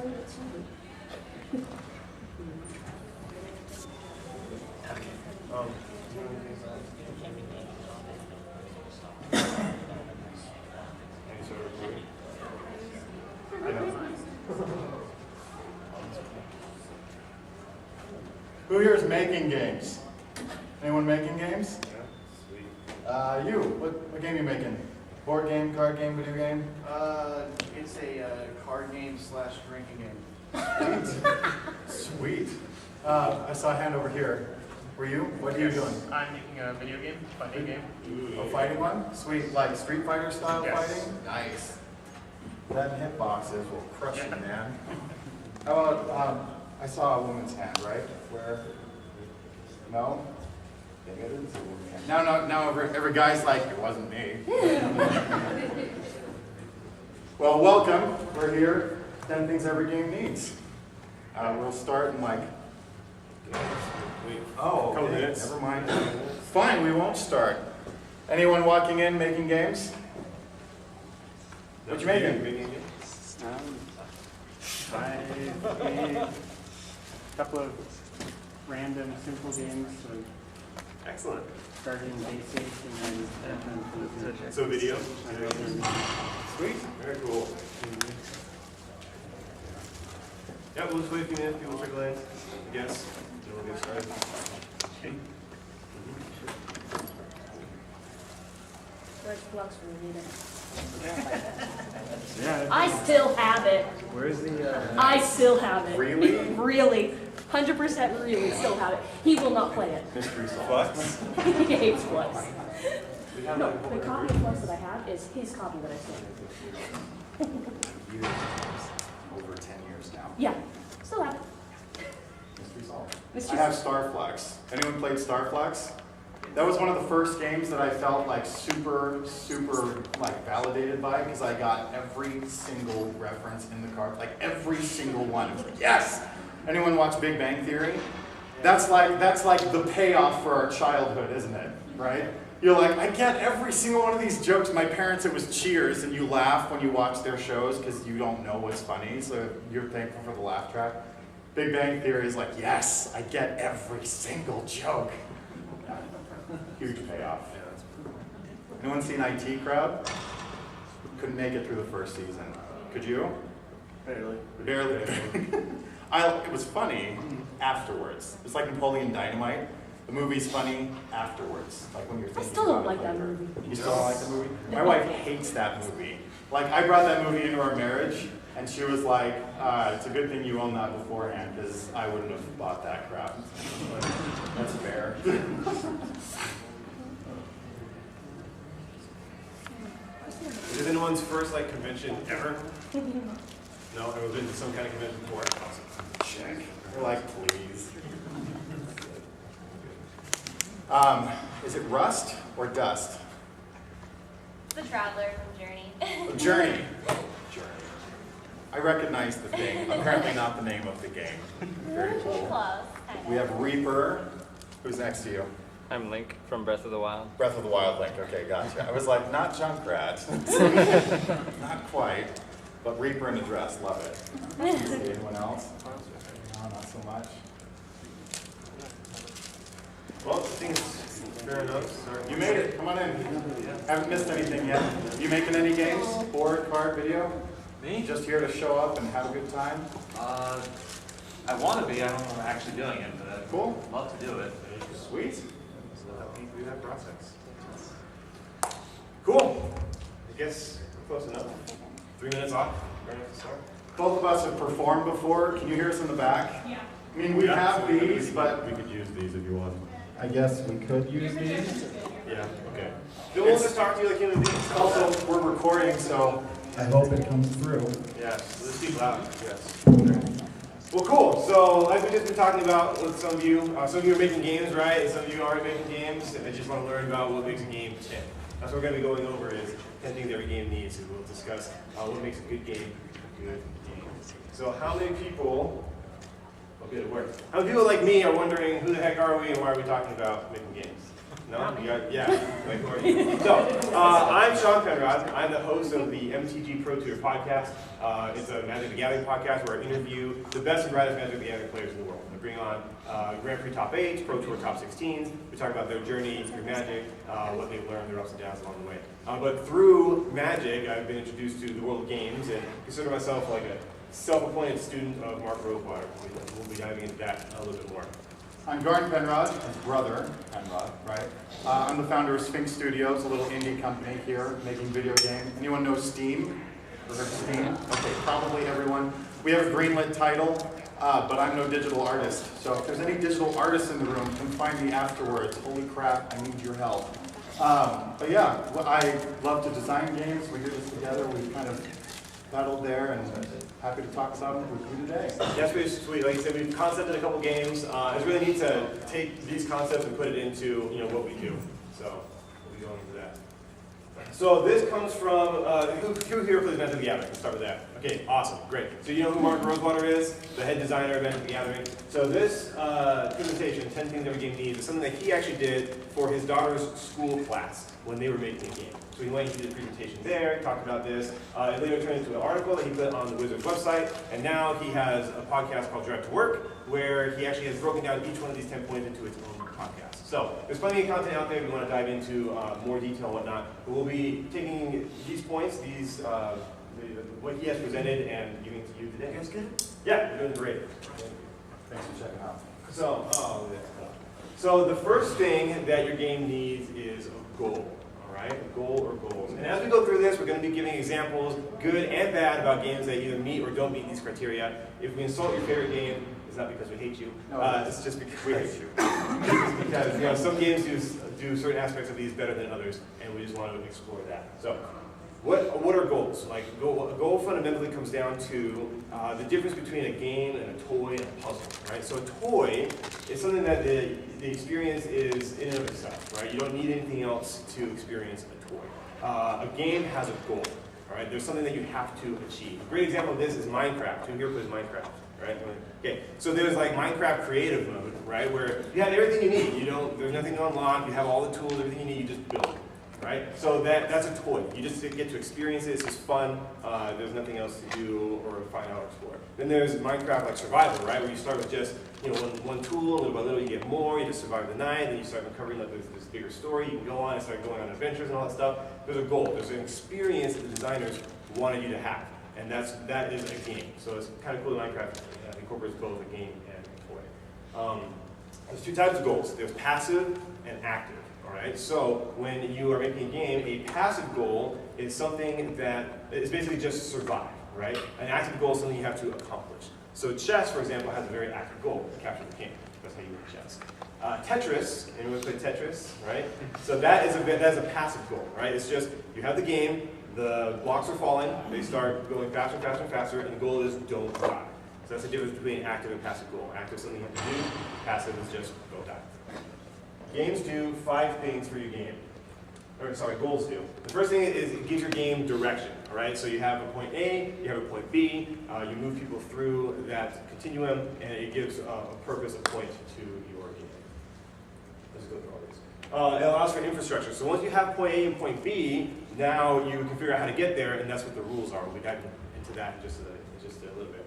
played it too. Who here is making games? Anyone making games? Yeah, sweet. You, what game are you making? Board game, card game, video game? It's a card game / drinking game. Sweet. I saw a hand over here. Were you? What are you doing? I'm making a video game, fighting game. A fighting one? Sweet, like Street Fighter style fighting? Nice. That hitboxes will crush you, man. How about, I saw a woman's hand, right? Where? No? Dang it, I didn't see a woman's hand. Now every guy's like, it wasn't me. Well, welcome. We're here. 10 things every game needs. We'll start in like, oh, Couple okay. minutes. Never mind. Fine, we won't start. Anyone walking in making games? What you making? I made a couple of random simple games, so Excellent. starting basic and then So video? Sweet. Very cool. Yeah, we'll just wait a few minutes, people trickle in, I guess. Then we'll get started. Where's Flux when you need it? yeah. I still have it. Where's the? I still have it. Really? Really. 100% really still have it. He will not play it. Mystery solved. Flux? He hates Flux. We have No, like the copy of Flux that I have is his copy that I stole. Over 10 years now. Yeah, still have it. Mystery solved. Mystery I have Starflex. Anyone played Starflex? That was one of the first games that I felt like super like validated by, because I got every single reference in the card, like every single one. It was like, yes! Anyone watch Big Bang Theory? That's like the payoff for our childhood, isn't it? Right? You're like, I get every single one of these jokes. My parents, it was Cheers, and you laugh when you watch their shows because you don't know what's funny, so you're thankful for the laugh track. Big Bang Theory is like, yes, I get every single joke. Huge payoff. Anyone seen IT Crowd? Couldn't make it through the first season. Could you? Barely. Barely. It was funny afterwards. It's like Napoleon Dynamite. The movie's funny afterwards. Like when you're I thinking still don't about like it that later. movie. You still don't like the movie? My wife hates that movie. Like, I brought that movie into our marriage, and she was like, it's a good thing you owned that beforehand, because I wouldn't have bought that crap. But that's fair. Is it anyone's first like convention ever? No, I've been to some kind of convention before. Awesome. Check. We're like, please. Is it Rust or Dust? The Traveler from Journey. Journey. Journey. I recognize the thing. Apparently not the name of the game. Very cool. Close. We have Reaper. Who's next to you? I'm Link from Breath of the Wild. Breath of the Wild Link. Okay, gotcha. I was like, not Junkrat. Not quite. But Reaper in a dress. Love it. Anyone else? No, not so much. Well, I think it's fair enough. You made it. Come on in. Haven't missed anything yet. You making any games? Board, card, video? Me? Just here to show up and have a good time? I want to be. I don't know if I'm actually doing it, but I'd Cool. love to do it. Sweet. So help me through that process. Cool. I guess we're close enough. 3 minutes off. Fair enough to start. Both of us have performed before. Can you hear us in the back? Yeah. I mean, we have these, but we could use these if you want. I guess we could use these. Yeah. Okay. Then we'll just talk to you like human beings. Also, we're recording, so I hope it comes through. Yeah. So let's speak loud. Yes. Well, cool. So, like we've just been talking about with some of you are making games, right? And some of you aren't making games, and I just want to learn about what makes a game tick. That's what we're going to be going over is 10 things every game needs, and we'll discuss what makes a good game a good game. So, how many people? I'll get it work. How many people like me are wondering who the heck are we and why are we talking about making games? No? You got, yeah. Like, who are you? So, I'm Shaun Penrod. I'm the host of the MTG Pro Tutor podcast. It's a Magic the Gathering podcast where I interview the best and brightest Magic the Gathering players in the world. I bring on Grand Prix top 8s, Pro Tour top 16s. We talk about their journey through Magic, what they've learned, their ups and downs along the way. But through Magic, I've been introduced to the world of games and consider myself like a self-appointed student of Mark Rosewater. We'll be diving into that a little bit more. I'm Garn Penrod, his brother, Penrod, right? I'm the founder of Sphinx Studios, a little indie company here making video games. Anyone know Steam? Ever heard of Steam? Okay, probably everyone. We have a greenlit title, but I'm no digital artist. So if there's any digital artists in the room, come find me afterwards. Holy crap, I need your help. But yeah, I love to design games. We do this together. We kind of battled there, and happy to talk about them with you today. That's pretty sweet. Like you said, we've concepted a couple games. It's really neat to take these concepts and put it into what we do. So we'll be going into that. So this comes from who here plays Magic the Gathering? Let's start with that. Okay, awesome, great. So you know who Mark Rosewater is, the head designer of Magic the Gathering. So this presentation, 10 Things Every Game Needs, is something that he actually did for his daughter's school class when they were making a game. So he went and did a presentation there, talked about this. It later turned into an article that he put on the Wizards website, and now he has a podcast called Direct to Work, where he actually has broken down each one of these 10 points into its own podcast. So there's plenty of content out there if we want to dive into more detail and whatnot. But we'll be taking these points, what he has presented, and giving it to you today. You guys good? Yeah, you're doing great. Thanks for checking out. So the first thing that your game needs is a goal. Right? A goal or goals. And as we go through this, we're going to be giving examples, good and bad, about games that either meet or don't meet these criteria. If we insult your favorite game, it's not because we hate you. No, it's just because we hate you. It's because some games do certain aspects of these better than others, and we just want to explore that. So, what are goals? Like, a goal fundamentally comes down to the difference between a game and a toy and a puzzle, right? So a toy is something that the experience is in and of itself, right? You don't need anything else to experience a toy. A game has a goal, all right? There's something that you have to achieve. A great example of this is Minecraft. Who here plays Minecraft, right? Okay, so there's like Minecraft creative mode, right? Where you have everything you need. There's nothing to unlock. You have all the tools, everything you need. You just build. Right? So that's a toy. You just get to experience it. It's just fun. There's nothing else to do or find out or explore. Then there's Minecraft like survival, right? Where you start with just one tool, little by little you get more. You just survive the night. Then you start uncovering like this bigger story. You can go on and start going on adventures and all that stuff. There's a goal. There's an experience that the designers wanted you to have, and that is a game. So it's kind of cool that Minecraft incorporates both a game and a toy. There's two types of goals. There's passive and active. All right, so when you are making a game, a passive goal is something that is basically just survive, right? An active goal is something you have to accomplish. So chess, for example, has a very active goal, capture the king. That's how you win chess. Tetris, anyone play Tetris, right? So that is a passive goal, right? It's just, you have the game, the blocks are falling, they start going faster and faster and faster, and the goal is don't die. So that's the difference between active and passive goal. Active is something you have to do, passive is just don't die. Games do 5 things for your game. Goals do. The first thing is it gives your game direction, all right? So you have a point A, you have a point B, you move people through that continuum, and it gives a purpose, a point to your game. Let's go through all these. It allows for infrastructure. So once you have point A and point B, now you can figure out how to get there, and that's what the rules are. We'll dive into that in just a little bit.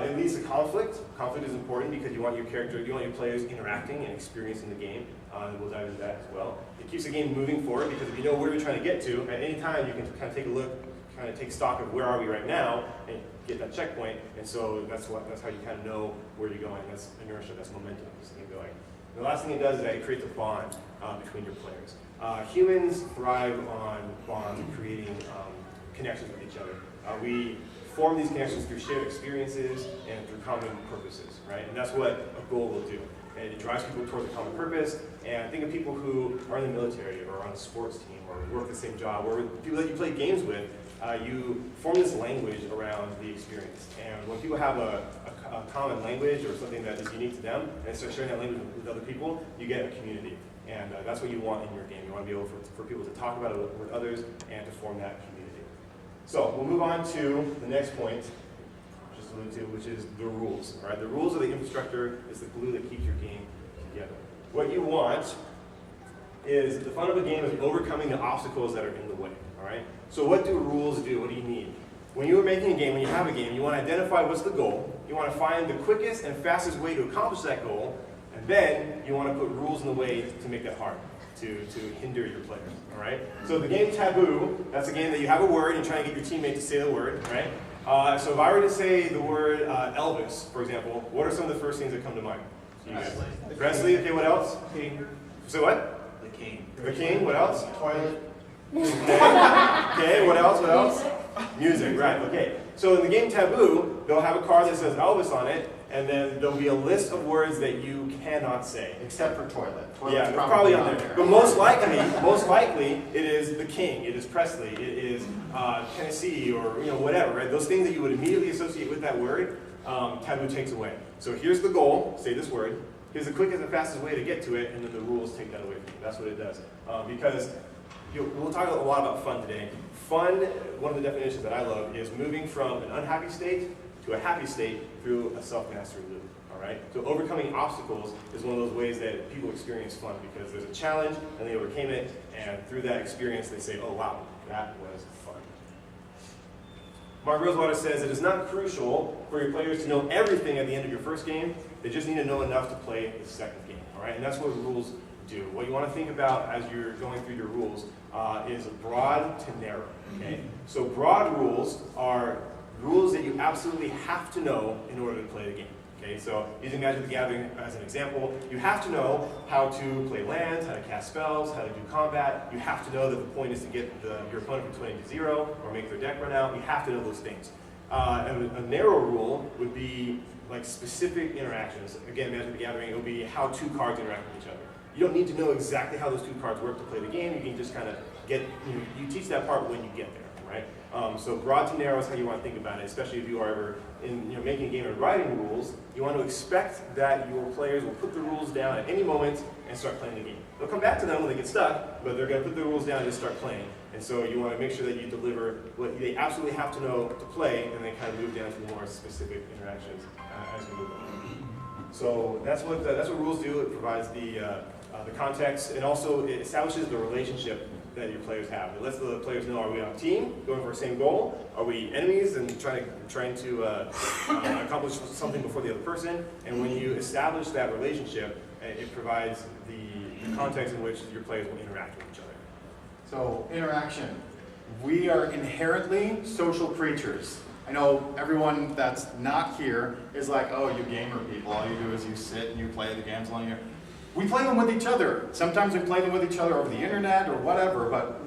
It leads to conflict. Conflict is important because you want your players interacting and experiencing the game. And we'll dive into that as well. It keeps the game moving forward because if you know where you're trying to get to, at any time you can kind of take a look, kind of take stock of where are we right now, and get that checkpoint. And so that's how you kind of know where you're going. That's inertia. That's momentum. Just keep going. The last thing it does is that it creates a bond between your players. Humans thrive on bonds and creating connections with each other. We form these connections through shared experiences and through common purposes, right? And that's what a goal will do. And it drives people towards a common purpose. And think of people who are in the military or on a sports team or work the same job, or people that you play games with, you form this language around the experience. And when people have a common language or something that is unique to them, and start sharing that language with other people, you get a community. And that's what you want in your game. You want to be able for people to talk about it with others and to form that community. So we'll move on to the next point, which is the rules. All right, the rules of the infrastructure is the glue that keeps your game together. What you want is the fun of a game is overcoming the obstacles that are in the way, all right? So what do rules do? What do you need? When you are making a game, when you have a game, you want to identify what's the goal. You want to find the quickest and fastest way to accomplish that goal. And then you want to put rules in the way to make that hard, to hinder your players, all right? So the game Taboo, that's a game that you have a word and you're trying to get your teammate to say the word, right? So if I were to say the word Elvis, for example, what are some of the first things that come to mind? Presley. Presley, okay, what else? King. So what? The king. The King, what else? Toilet. Okay, what else, what else? Music, right, okay. So in the game Taboo, they'll have a card that says Elvis on it, and then there'll be a list of words that you cannot say. Except for toilet. Toilet's Yeah, it's probably on there. But most likely, it is the King, it is Presley, it is Tennessee, or whatever, right? Those things that you would immediately associate with that word, Taboo takes away. So here's the goal, say this word. Here's the quickest and fastest way to get to it, and then the rules take that away from you. That's what it does. Because we'll talk a lot about fun today. Fun, one of the definitions that I love, is moving from an unhappy state to a happy state through a self-mastery loop. All right? So overcoming obstacles is one of those ways that people experience fun, because there's a challenge and they overcame it, and through that experience they say, oh wow, that was fun. Mark Rosewater says it is not crucial for your players to know everything at the end of your first game. They just need to know enough to play the second game. All right? And that's what rules do. What you want to think about as you're going through your rules is broad to narrow. Okay? So broad rules are rules that you absolutely have to know in order to play the game. Okay? So using Magic the Gathering as an example, you have to know how to play lands, how to cast spells, how to do combat. You have to know that the point is to get your opponent from 20 to 0 or make their deck run out. You have to know those things. And a narrow rule would be like specific interactions. Again, Magic the Gathering, it would be how two cards interact with each other. You don't need to know exactly how those two cards work to play the game. You can just kind of you teach that part when you get there, right? So broad to narrow is how you want to think about it, especially if you are ever making a game and writing rules. You want to expect that your players will put the rules down at any moment and start playing the game. They'll come back to them when they get stuck, but they're going to put the rules down and just start playing. And so you want to make sure that you deliver what they absolutely have to know to play, and then kind of move down to the more specific interactions as you move on. So that's what rules do. It provides the context, and also it establishes the relationship that your players have. It lets the players know, are we on a team going for the same goal? Are we enemies and trying to accomplish something before the other person? And when you establish that relationship, it provides the context in which your players will interact with each other. So, interaction. We are inherently social creatures. I know everyone that's not here is like, oh, you gamer people, all you do is you sit and you play the games along here. We play them with each other. Sometimes we play them with each other over the internet or whatever, but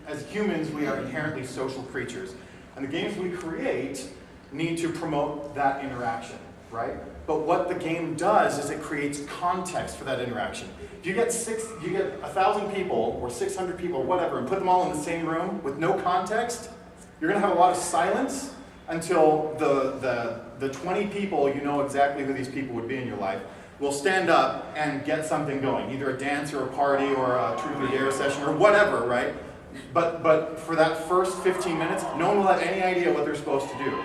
as humans, we are inherently social creatures. And the games we create need to promote that interaction, right? But what the game does is it creates context for that interaction. If you get 1,000 people or 600 people or whatever and put them all in the same room with no context, you're going to have a lot of silence until the 20 people, you know exactly who these people would be in your life, will stand up and get something going, either a dance or a party or a truth or dare session or whatever, right? But for that first 15 minutes, no one will have any idea what they're supposed to do.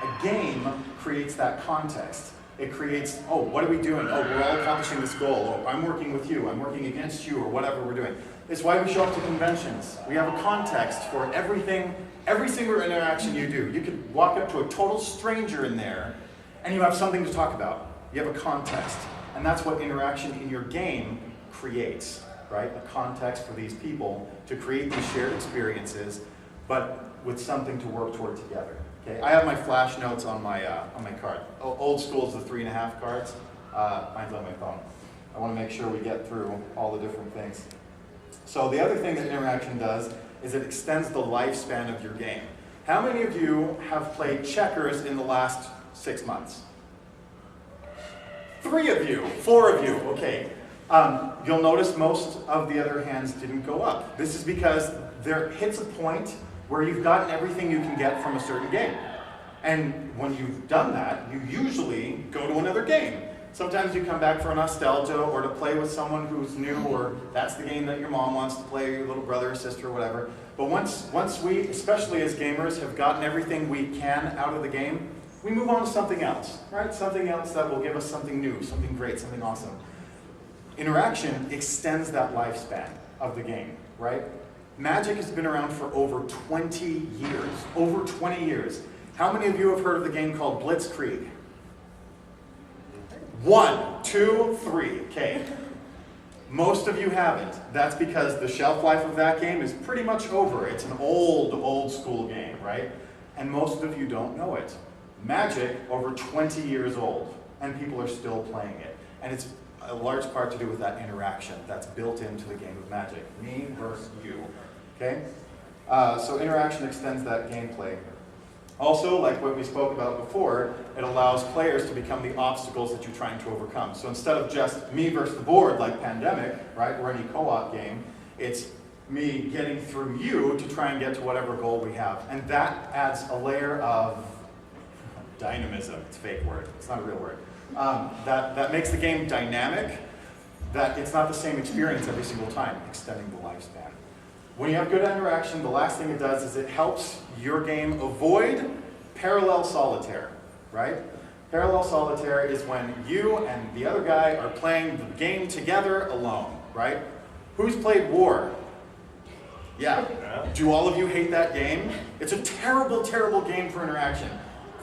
A game creates that context. It creates, oh, what are we doing? Oh, we're all accomplishing this goal. Oh, I'm working with you. I'm working against you, or whatever we're doing. It's why we show up to conventions. We have a context for everything, every single interaction you do. You could walk up to a total stranger in there, and you have something to talk about. You have a context. And that's what interaction in your game creates, right? A context for these people to create these shared experiences, but with something to work toward together. Okay, I have my flash notes on my card. Old school is the 3.5 cards. Mine's on my phone. I want to make sure we get through all the different things. So the other thing that interaction does is it extends the lifespan of your game. How many of you have played checkers in the last 6 months? 3 of you, 4 of you, okay. You'll notice most of the other hands didn't go up. This is because there hits a point where you've gotten everything you can get from a certain game. And when you've done that, you usually go to another game. Sometimes you come back for nostalgia or to play with someone who's new, or that's the game that your mom wants to play, your little brother or sister or whatever. But once we, especially as gamers, have gotten everything we can out of the game, we move on to something else, right? Something else that will give us something new, something great, something awesome. Interaction extends that lifespan. of the game, right? Magic has been around for over 20 years. Over 20 years. How many of you have heard of the game called Blitzkrieg? 1, 2, 3, okay. Most of you haven't. That's because the shelf life of that game is pretty much over. It's an old school game, right? And most of you don't know it. Magic, over 20 years old, and people are still playing it. And it's a large part to do with that interaction that's built into the game of Magic. Me versus you, okay? So interaction extends that gameplay. Also, like what we spoke about before, it allows players to become the obstacles that you're trying to overcome. So instead of just me versus the board like Pandemic, right, or any co-op game, it's me getting through you to try and get to whatever goal we have. And that adds a layer of dynamism. It's a fake word. It's not a real word. That makes the game dynamic, that it's not the same experience every single time, extending the lifespan. When you have good interaction, the last thing it does is it helps your game avoid parallel solitaire, right? Parallel solitaire is when you and the other guy are playing the game together alone, right? Who's played War? Yeah. Do all of you hate that game? It's a terrible, terrible game for interaction.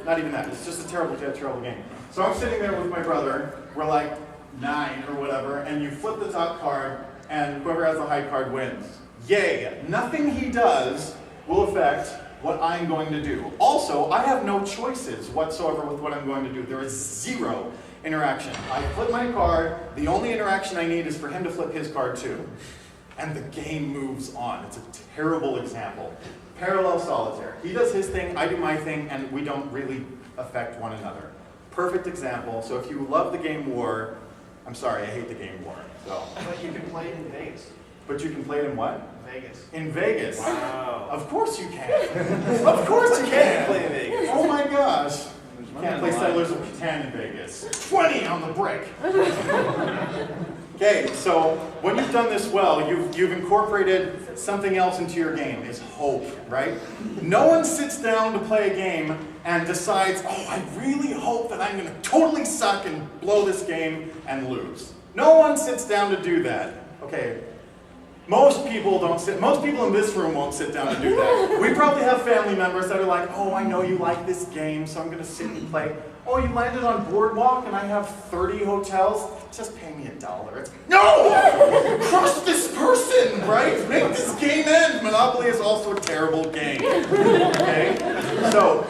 Not even that. It's just a terrible, terrible game. So I'm sitting there with my brother. We're like 9 or whatever, and you flip the top card, and whoever has the high card wins. Yay! Nothing he does will affect what I'm going to do. Also, I have no choices whatsoever with what I'm going to do. There is zero interaction. I flip my card. The only interaction I need is for him to flip his card too. And the game moves on. It's a terrible example. Parallel solitaire. He does his thing, I do my thing, and we don't really affect one another. Perfect example. So if you love the game War, I'm sorry, I hate the game War. So. But you can play it in Vegas. But you can play it in what? Vegas. In Vegas. Wow. Of course you can. Of course you can. Play in Vegas. Oh my gosh. You can't play Settlers of Catan in Vegas. 20 on the brick. Okay, so when you've done this well, you've incorporated something else into your game, is hope, right? No one sits down to play a game and decides, oh, I really hope that I'm going to totally suck and blow this game and lose. No one sits down to do that. Okay, most people in this room won't sit down to do that. We probably have family members that are like, oh, I know you like this game, so I'm going to sit and play. Oh, you landed on Boardwalk and I have 30 hotels? Just pay me $1. It's, no! Crush this person, right? Make this game end. Monopoly is also a terrible game. Okay? So,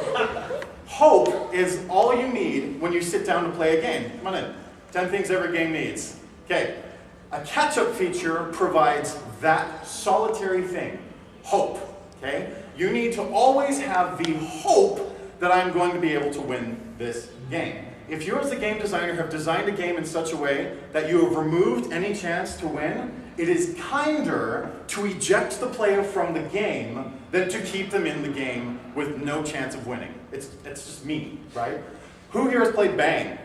hope is all you need when you sit down to play a game. Come on in. 10 things every game needs. Okay. A catch-up feature provides that solitary thing, hope. Okay? You need to always have the hope that I'm going to be able to win this game. If you as a game designer have designed a game in such a way that you have removed any chance to win, it is kinder to eject the player from the game than to keep them in the game with no chance of winning. It's just me, right? Who here has played Bang?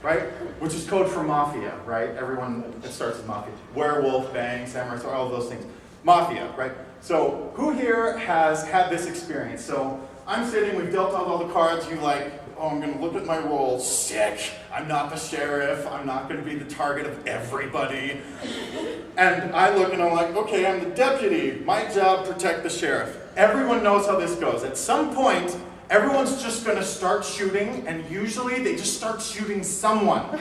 Right? Which is code for Mafia, right? Everyone, it starts with Mafia. Werewolf, Bang, Samurai, so all of those things. Mafia, right? So who here has had this experience? So I'm sitting, we've dealt out all the cards, you like, oh, I'm gonna look at my roll, sick. I'm not the sheriff, I'm not gonna be the target of everybody. And I look and I'm like, okay, I'm the deputy. My job, protect the sheriff. Everyone knows how this goes. At some point, everyone's just gonna start shooting, and usually they just start shooting someone.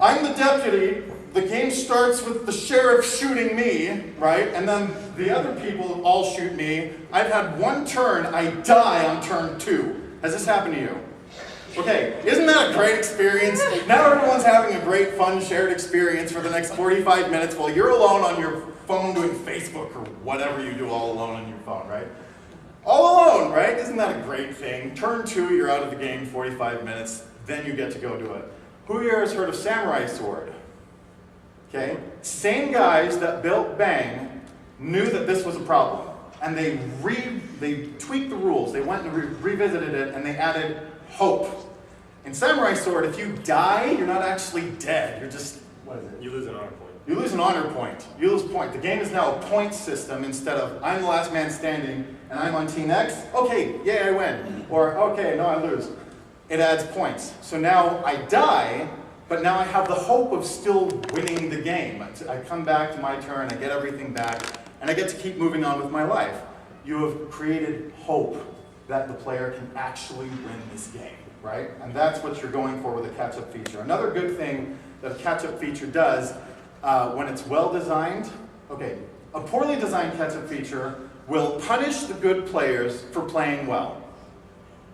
I'm the deputy, the game starts with the sheriff shooting me, right? And then the other people all shoot me. I've had one turn, I die on turn 2. Has this happened to you? Okay, isn't that a great experience? Now everyone's having a great, fun, shared experience for the next 45 minutes while you're alone on your phone doing Facebook or whatever you do all alone on your phone, right? All alone, right? Isn't that a great thing? Turn 2, you're out of the game, 45 minutes, then you get to go do it. Who here has heard of Samurai Sword? Okay, same guys that built Bang knew that this was a problem, and they tweaked the rules. They went and revisited it, and they added hope. In Samurai Sword, if you die, you're not actually dead. You're just, what is it? You lose an honor point. You lose an honor point. You lose a point. The game is now a point system instead of I'm the last man standing and I'm on Team X. Okay, yay, I win. Or okay, no, I lose. It adds points. So now I die, but now I have the hope of still winning the game. I come back to my turn, I get everything back, and I get to keep moving on with my life. You have created hope that the player can actually win this game, right? And that's what you're going for with a catch-up feature. Another good thing that a catch-up feature does, when it's well designed, okay, a poorly designed catch-up feature will punish the good players for playing well,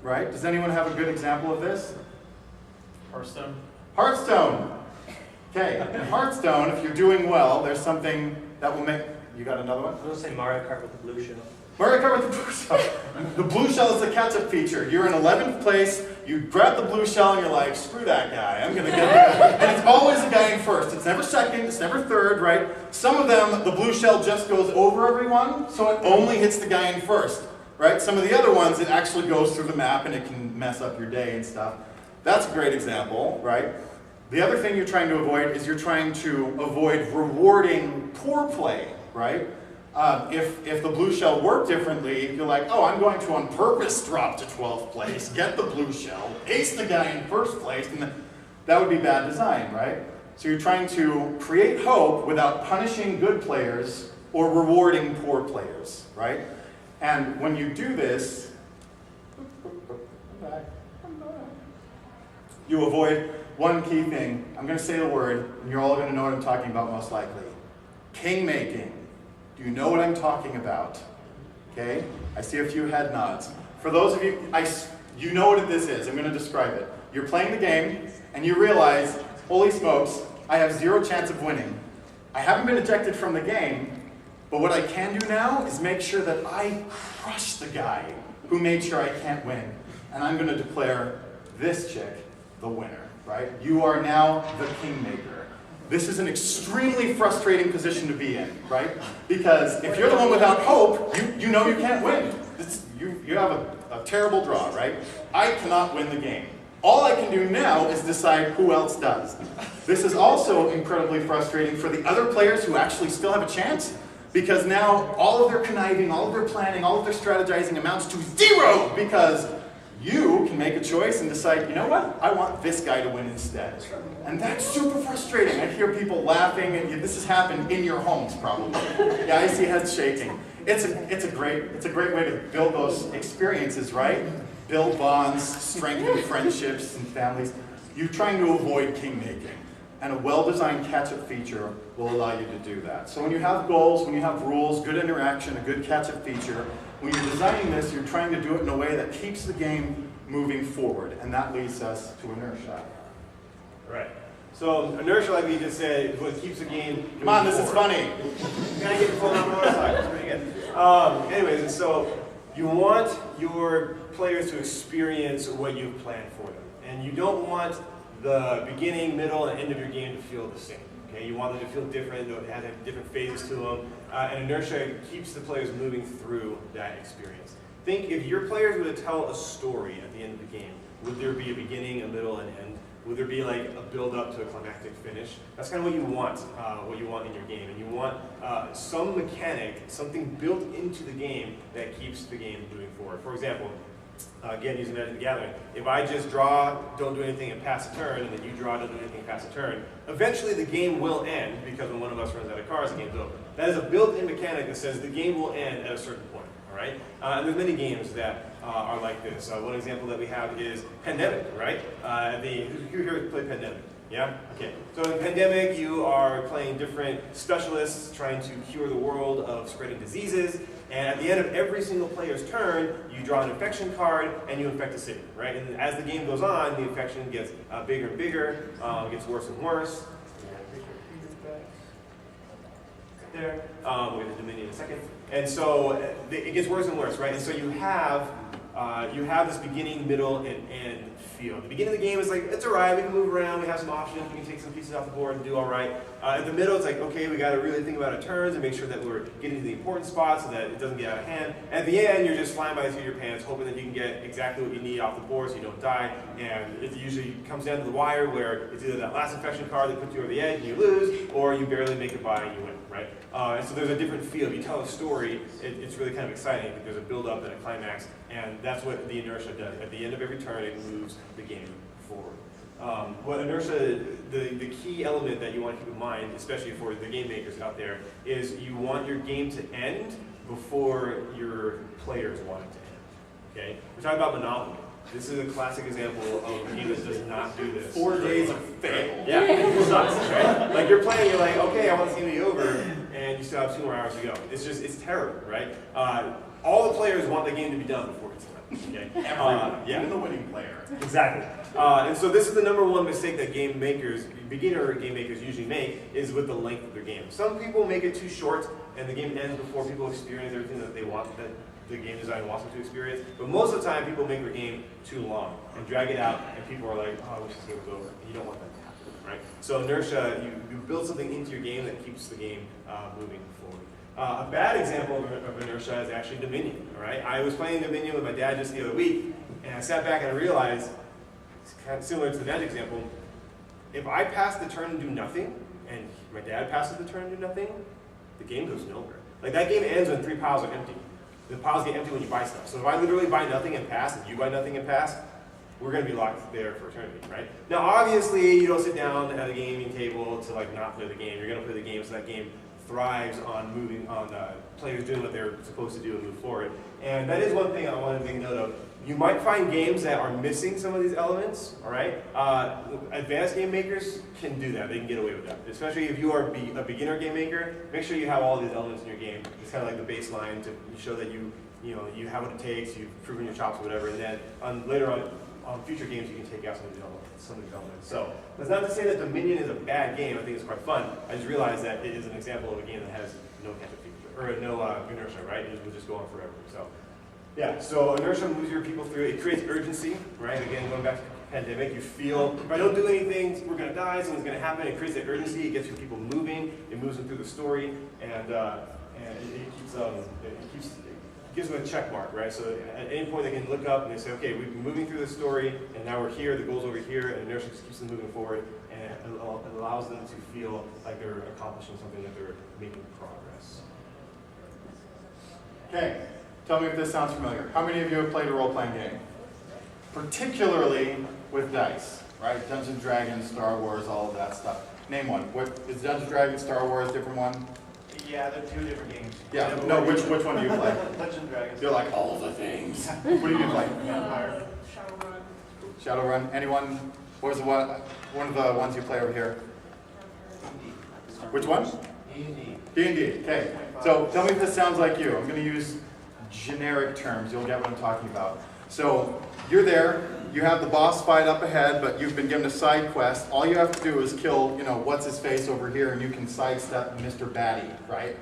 right? Does anyone have a good example of this? Hearthstone. Hearthstone. Okay, in Hearthstone, if you're doing well, there's something that will make, you got another one? I was going to say Mario Kart with the blue shell. Mario Kart with the blue shell. The blue shell is the catch-up feature. You're in 11th place, you grab the blue shell and you're like, screw that guy, I'm gonna get it. And it's always the guy in first. It's never second, it's never third, right? Some of them, the blue shell just goes over everyone, so it only hits the guy in first, right? Some of the other ones, it actually goes through the map and it can mess up your day and stuff. That's a great example, right? The other thing you're trying to avoid is you're trying to avoid rewarding poor play, right? If the blue shell worked differently, you're like, oh, I'm going to on purpose drop to 12th place, get the blue shell, ace the guy in first place, and that would be bad design, right? So you're trying to create hope without punishing good players or rewarding poor players, right? And when you do this, you avoid one key thing. I'm going to say the word, and you're all going to know what I'm talking about most likely. King making. Do you know what I'm talking about? Okay? I see a few head nods. For those of you, you know what this is. I'm going to describe it. You're playing the game, and you realize, holy smokes, I have 0 chance of winning. I haven't been ejected from the game, but what I can do now is make sure that I crush the guy who made sure I can't win. And I'm going to declare this chick the winner, right? You are now the kingmaker. This is an extremely frustrating position to be in, right? Because if you're the one without hope, you know you can't win. You have a terrible draw, right? I cannot win the game. All I can do now is decide who else does. This is also incredibly frustrating for the other players who actually still have a chance, because now all of their conniving, all of their planning, all of their strategizing amounts to 0, because you can make a choice and decide, you know what, I want this guy to win instead. And that's super frustrating. I hear people laughing, and this has happened in your homes probably. Yeah, I see heads shaking. It's a great way to build those experiences, right? Build bonds, strengthen friendships and families. You're trying to avoid king-making. And a well-designed catch-up feature will allow you to do that. So when you have goals, when you have rules, good interaction, a good catch-up feature, when you're designing this, you're trying to do it in a way that keeps the game moving forward. And that leads us to inertia. Right. So inertia, like we just said, is what keeps the game moving Come on, this is forward. funny. You gotta get the full number on the side. That's pretty good. Anyways, and so you want your players to experience what you've planned for them. And you don't want the beginning, middle, and end of your game to feel the same. Okay? You want them to feel different, to have different phases to them. And inertia keeps the players moving through that experience. Think if your players were to tell a story at the end of the game, would there be a beginning, a middle, and end? Would there be like a build-up to a climactic finish? That's kind of what you want in your game. And you want some mechanic, something built into the game that keeps the game moving forward. For example, again, using Magic the Gathering, if I just draw, don't do anything, and pass a turn, and then you draw, don't do anything, and pass a turn, eventually the game will end, because when one of us runs out of cards, the game's over. That is a built-in mechanic that says the game will end at a certain point, all right? And there's many games that are like this. One example that we have is Pandemic, right? Who here played Pandemic? Yeah? Okay. So in Pandemic, you are playing different specialists trying to cure the world of spreading diseases. And at the end of every single player's turn, you draw an infection card and you infect a city, right? And as the game goes on, the infection gets bigger and bigger, gets worse and worse. There. We'll get to Dominion in a second. And so it gets worse and worse, right? And so you have this beginning, middle, and end feel. The beginning of the game is like, it's all right, we can move around, we have some options, we can take some pieces off the board and do all right. At the middle, it's like, okay, we got to really think about our turns and make sure that we're getting to the important spots so that it doesn't get out of hand. At the end, you're just flying by through your pants, hoping that you can get exactly what you need off the board so you don't die. And it usually comes down to the wire where it's either that last infection card that puts you over the edge and you lose, or you barely make it by and you win, right? And so there's a different feel. If you tell a story, it's really kind of exciting. There's a build-up and a climax, and that's what the inertia does. At the end of every turn, it moves the game forward. What inertia, the key element that you want to keep in mind, especially for the game makers out there, is you want your game to end before your players want it to end. Okay? We're talking about Monopoly. This is a classic example of a game that does not do this. 4 days of fail. Yeah, it sucks, right? Like you're playing, you're like, okay, I want this game to be over, and you still have 2 more hours to go. It's terrible, right? All the players want the game to be done before it's done. Okay? Everyone, yeah. even the winning player. Exactly. And so this is the #1 mistake that game makers, beginner game makers usually make, is with the length of their game. Some people make it too short, and the game ends before people experience everything that they want, that the game design wants them to experience. But most of the time, people make their game too long and drag it out, and people are like, oh, I wish this game was over. And you don't want that to happen, right? So inertia, you build something into your game that keeps the game moving forward. A bad example of inertia is actually Dominion, all right? I was playing Dominion with my dad just the other week, and I sat back and I realized, it's kind of similar to the Magic example, if I pass the turn and do nothing, and my dad passes the turn and do nothing, the game goes nowhere. Like that game ends when 3 piles are empty. The piles get empty when you buy stuff. So if I literally buy nothing and pass, and you buy nothing and pass, we're going to be locked there for eternity, right? Now obviously you don't sit down at a gaming table to like not play the game. You're going to play the game so that game thrives on moving, on players doing what they're supposed to do and move forward. And that is one thing I want to make note of. You might find games that are missing some of these elements, all right? Advanced game makers can do that. They can get away with that. Especially if you are a beginner game maker, make sure you have all these elements in your game. It's kind of like the baseline to show that you have what it takes, you've proven your chops or whatever, and then later on future games you can take out some of these elements. So that's not to say that Dominion is a bad game. I think it's quite fun. I just realized that it is an example of a game that has no catch-up feature, or no inertia, right? It will just go on forever. So. Yeah, so inertia moves your people through. It creates urgency, right? Again, going back to the pandemic, you feel, if I don't do anything, we're going to die, something's going to happen. It creates that urgency. It gets your people moving. It moves them through the story, and it gives them a check mark, right? So at any point they can look up and they say, okay, we've been moving through the story, and now we're here, the goal's over here, and inertia just keeps them moving forward, and it allows them to feel like they're accomplishing something, that they're making progress. Okay. Tell me if this sounds familiar. How many of you have played a role-playing game? Particularly with dice, right? Dungeons & Dragons, Star Wars, all of that stuff. Name one. What is Dungeons & Dragons, Star Wars, different one? Yeah, they're 2 different games. Yeah, no, which one do you play? Dungeons & Dragons. You're like, all the things. What do you play? Shadowrun. Shadowrun. Anyone? What was one of the ones you play over here? Which one? D&D. D&D, okay. So tell me if this sounds like you. I'm going to use generic terms. You'll get what I'm talking about. So you're there, you have the boss fight up ahead, but you've been given a side quest. All you have to do is kill, what's his face over here, and you can sidestep Mr. Batty, right?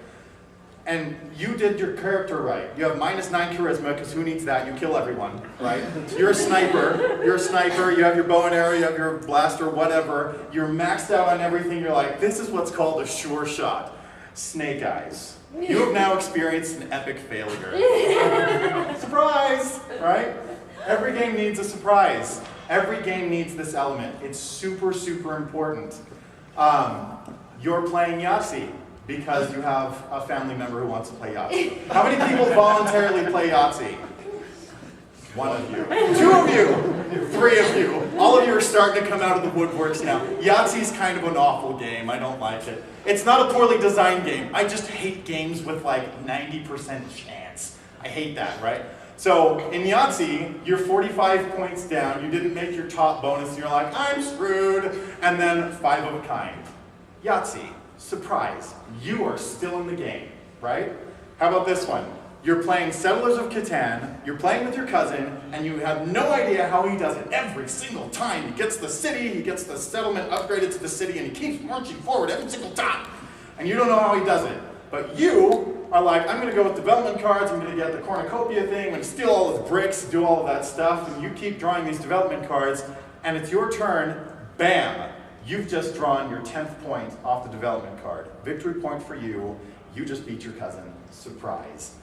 And you did your character right. You have -9 charisma, because who needs that? You kill everyone, right? You're a sniper. You're a sniper. You have your bow and arrow. You have your blaster, whatever. You're maxed out on everything. You're like, this is what's called a sure shot. Snake eyes. You have now experienced an epic failure. Surprise, right? Every game needs a surprise. Every game needs this element. It's super, super important. You're playing Yahtzee because you have a family member who wants to play Yahtzee. How many people voluntarily play Yahtzee? 1 of you. 2 of you. 3 of you. All of you are starting to come out of the woodworks now. Yahtzee's kind of an awful game. I don't like it. It's not a poorly designed game. I just hate games with like 90% chance. I hate that, right? So in Yahtzee, you're 45 points down. You didn't make your top bonus. And you're like, I'm screwed. And then 5 of a kind. Yahtzee, surprise. You are still in the game, right? How about this one? You're playing Settlers of Catan, you're playing with your cousin, and you have no idea how he does it every single time. He gets the city, he gets the settlement upgraded to the city, and he keeps marching forward every single time. And you don't know how he does it. But you are like, I'm going to go with development cards, I'm going to get the cornucopia thing, I'm going to steal all his bricks, do all of that stuff, and you keep drawing these development cards, and it's your turn, bam! You've just drawn your 10th point off the development card. Victory point for you, you just beat your cousin. Surprise.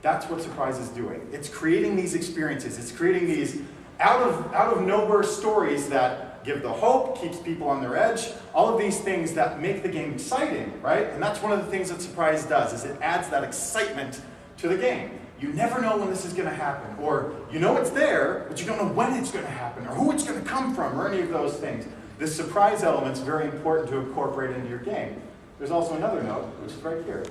That's what Surprise is doing. It's creating these experiences. It's creating these out of nowhere stories that give the hope, keeps people on their edge, all of these things that make the game exciting, right? And that's one of the things that Surprise does, is it adds that excitement to the game. You never know when this is going to happen, or you know it's there, but you don't know when it's going to happen, or who it's going to come from, or any of those things. This surprise element is very important to incorporate into your game. There's also another note, which is right here.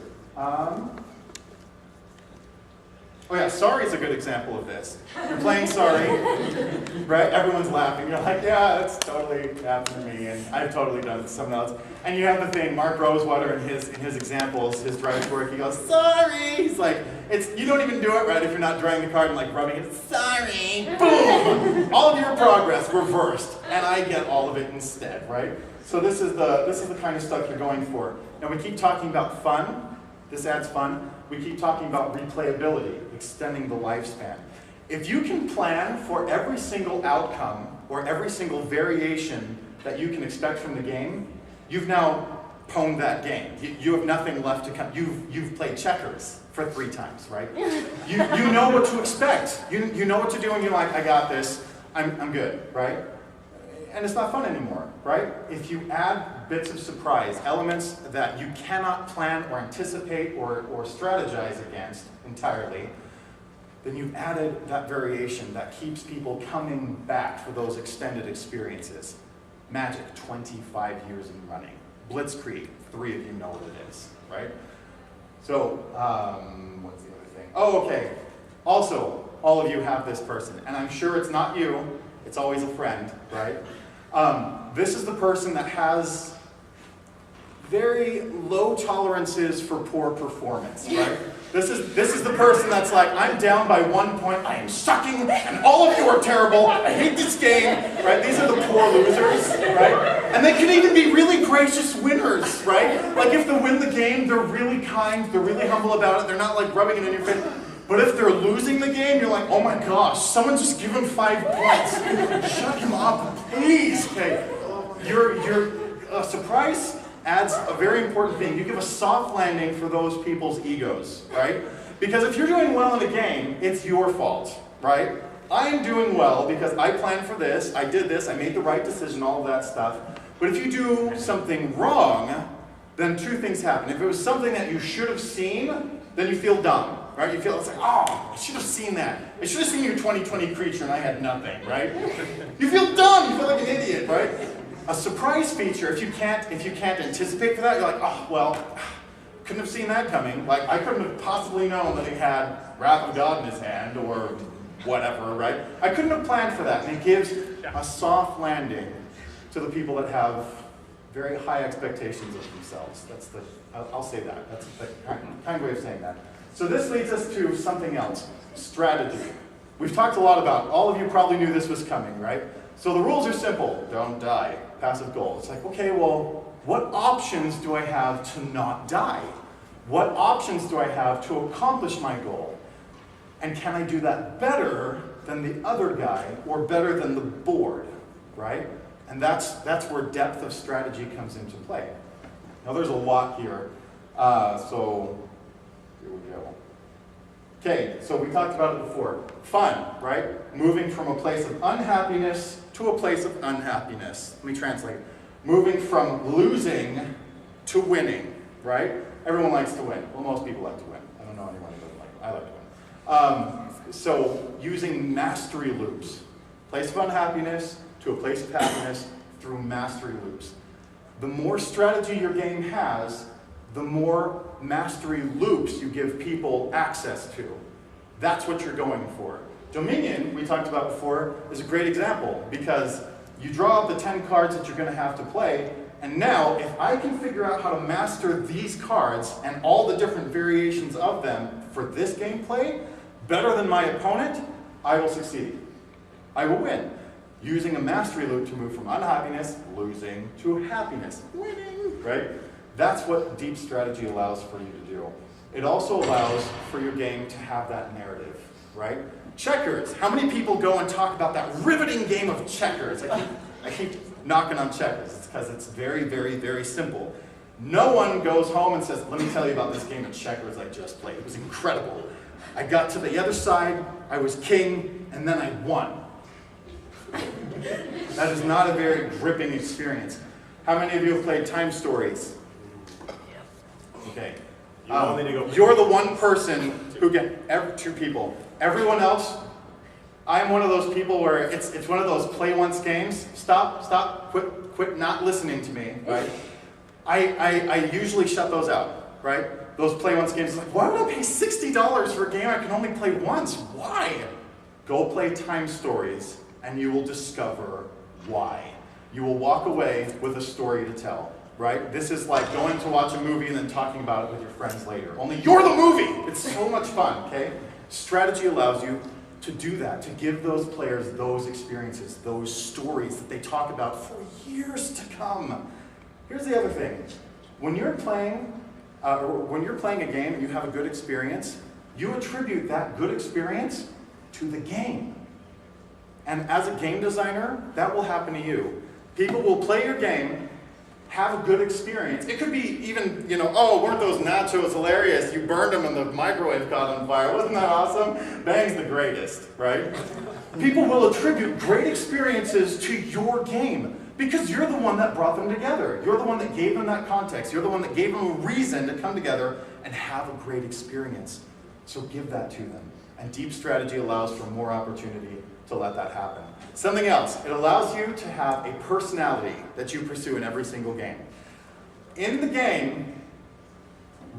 Oh yeah, Sorry is a good example of this. You're playing Sorry, right? Everyone's laughing. You're like, yeah, that's totally happened to me, and I've totally done it to someone else. And you have the thing, Mark Rosewater in his examples, his drive to work, he goes, sorry! He's like, you don't even do it right if you're not drawing the card and like rubbing it. Sorry! Boom! All of your progress reversed, and I get all of it instead, right? So this is the kind of stuff you're going for. Now we keep talking about fun. This adds fun. We keep talking about replayability, extending the lifespan. If you can plan for every single outcome or every single variation that you can expect from the game, you've now pwned that game. You have nothing left to come. You've played checkers for 3 times, right? You know what to expect. You know what to do, and you're like, I got this. I'm good, right? And it's not fun anymore, right? If you add bits of surprise, elements that you cannot plan or anticipate or strategize against entirely, then you've added that variation that keeps people coming back for those extended experiences. Magic, 25 years in running. Blitzkrieg, 3 of you know what it is, right? So, what's the other thing? Oh, okay. Also, all of you have this person, and I'm sure it's not you. It's always a friend, right? This is the person that has very low tolerances for poor performance, right? This is the person that's like, I'm down by 1 point, I am sucking, and all of you are terrible, I hate this game, right? These are the poor losers, right? And they can even be really gracious winners, right? Like if they win the game, they're really kind, they're really humble about it, they're not like rubbing it in your face. But if they're losing the game, you're like, oh my gosh, someone just give him 5 points. Shut him up, please. Okay, your surprise adds a very important thing. You give a soft landing for those people's egos, right? Because if you're doing well in a game, it's your fault, right? I'm doing well because I planned for this, I did this, I made the right decision, all of that stuff. But if you do something wrong, then 2 things happen. If it was something that you should have seen, then you feel dumb. Right? You feel it's like, oh, I should have seen that. I should have seen your 2020 creature and I had nothing, right? You feel dumb, you feel like an idiot, right? A surprise feature, if you can't anticipate for that, you're like, oh, well, couldn't have seen that coming. Like, I couldn't have possibly known that he had Wrath of God in his hand or whatever, right? I couldn't have planned for that. And it gives a soft landing to the people that have very high expectations of themselves. I'll say that. That's the kind way of saying that. So this leads us to something else, strategy. We've talked a lot about, all of you probably knew this was coming, right? So the rules are simple, don't die, passive goal. It's like, okay, well, what options do I have to not die? What options do I have to accomplish my goal? And can I do that better than the other guy, or better than the board, right? And that's where depth of strategy comes into play. Now there's a lot here, so here we go. Okay, so we talked about it before. Fun, right? Moving from a place of unhappiness to a place of unhappiness. Let me translate. Moving from losing to winning, right? Everyone likes to win. Well, most people like to win. I don't know anyone who doesn't like it. I like to win. So using mastery loops. Place of unhappiness to a place of happiness through mastery loops. The more strategy your game has, the more mastery loops you give people access to. That's what you're going for. Dominion, we talked about before, is a great example because you draw up the 10 cards that you're going to have to play, and now if I can figure out how to master these cards and all the different variations of them for this gameplay better than my opponent, I will succeed. I will win. Using a mastery loop to move from unhappiness, losing, to happiness, winning, right? That's what deep strategy allows for you to do. It also allows for your game to have that narrative, right? Checkers. How many people go and talk about that riveting game of checkers? I keep knocking on checkers. It's because it's very, very, very simple. No one goes home and says, let me tell you about this game of checkers I just played. It was incredible. I got to the other side, I was king, and then I won. That is not a very gripping experience. How many of you have played Time Stories? Okay. You all need to go. You're the one person Who get 2 people. Everyone else, I'm one of those people where it's one of those play once games. Stop, quit not listening to me, right? I usually shut those out, right? Those play once games, like, why would I pay $60 for a game I can only play once? Why? Go play Time Stories, and you will discover why. You will walk away with a story to tell, right? This is like going to watch a movie and then talking about it with your friends later. Only you're the movie! It's so much fun, okay? Strategy allows you to do that, to give those players those experiences, those stories that they talk about for years to come. Here's the other thing. When you're playing a game and you have a good experience, you attribute that good experience to the game. And as a game designer, that will happen to you. People will play your game, have a good experience. It could be even, oh, weren't those nachos hilarious? You burned them and the microwave caught on fire. Wasn't that awesome? Bang's the greatest, right? People will attribute great experiences to your game because you're the one that brought them together. You're the one that gave them that context. You're the one that gave them a reason to come together and have a great experience. So give that to them. And deep strategy allows for more opportunity to let that happen. Something else, it allows you to have a personality that you pursue in every single game. In the game,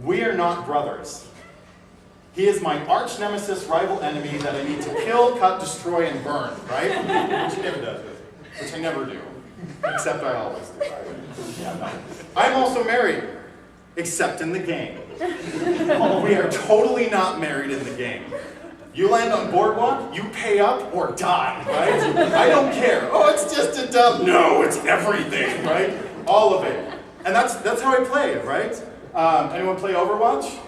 we are not brothers. He is my arch nemesis, rival enemy that I need to kill, cut, destroy, and burn, right? Which he never does, which I never do. Except I always do. Yeah, no. I'm also married, except in the game. We are totally not married in the game. You land on Boardwalk, you pay up or die, right? I don't care. Oh, it's just a dub. No, it's everything, right? All of it. And that's how I play it, right? Anyone play Overwatch?